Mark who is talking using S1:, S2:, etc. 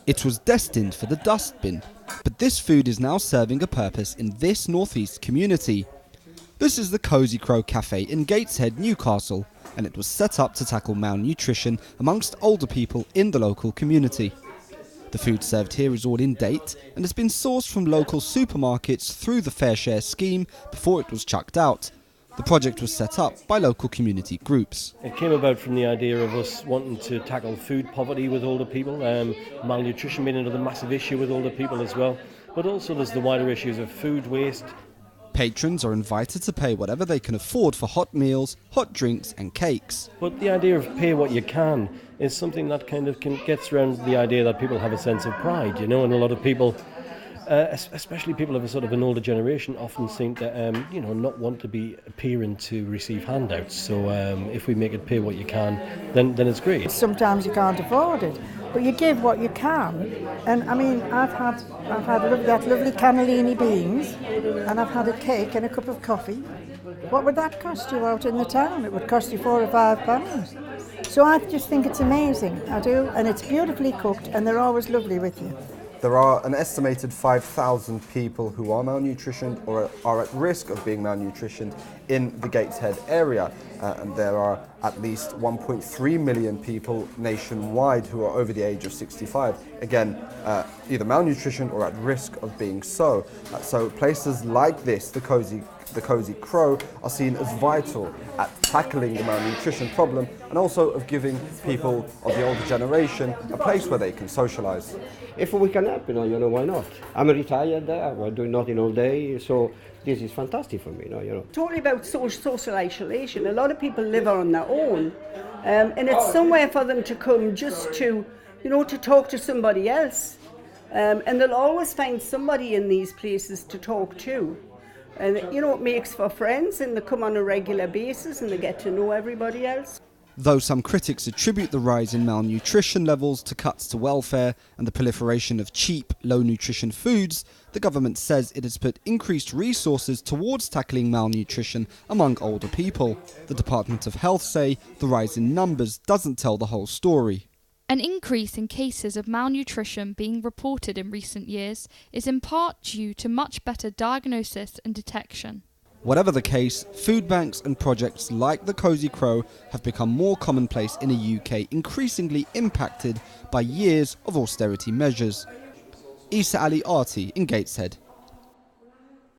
S1: It was destined for the dustbin, but this food is now serving a purpose in this northeast community. This is the Cosy Crow Cafe in Gateshead, Newcastle, and it was set up to tackle malnutrition amongst older people in the local community. The food served here is all in date and has been sourced from local supermarkets through the Fair Share scheme before it was chucked out. The project was set up by local community groups.
S2: It came about from the idea of us wanting to tackle food poverty with older people, malnutrition being another massive issue with older people as well, but also there's the wider issues of food waste.
S1: Patrons are invited to pay whatever they can afford for hot meals, hot drinks and cakes.
S2: But the idea of pay what you can is something that kind of gets around the idea that people have a sense of pride, and a lot of people, especially people of a sort of an older generation, often seem to, not want to be appearing to receive handouts. So if we make it pay what you can, then it's great.
S3: Sometimes you can't afford it, but you give what you can. And I mean, I've had that lovely cannellini beans, and I've had a cake and a cup of coffee. What would that cost you out in the town? It would cost you £4 or £5. So I just think it's amazing, I do, and it's beautifully cooked, and they're always lovely with you.
S4: There are an estimated 5,000 people who are malnutritioned or are at risk of being malnutritioned in the Gateshead area. And there are at least 1.3 million people nationwide who are over the age of 65. Again, either malnutrition or at risk of being so. So places like this, the Cosy Crow, are seen as vital at tackling the malnutrition problem and also of giving people of the older generation a place where they can socialise.
S5: If we can help, why not? I'm retired, I'm doing nothing all day, so this is fantastic for me,
S6: Totally about social isolation. A lot of people live on their own, and it's somewhere for them to come just to, to talk to somebody else. And they'll always find somebody in these places to talk to. And, it makes for friends, and they come on a regular basis and they get to know everybody else.
S1: Though some critics attribute the rise in malnutrition levels to cuts to welfare and the proliferation of cheap, low-nutrition foods, the government says it has put increased resources towards tackling malnutrition among older people. The Department of Health say the rise in numbers doesn't tell the whole story.
S7: An increase in cases of malnutrition being reported in recent years is in part due to much better diagnosis and detection.
S1: Whatever the case, food banks and projects like the Cosy Crow have become more commonplace in a UK increasingly impacted by years of austerity measures. Isa Ali Arti in Gateshead.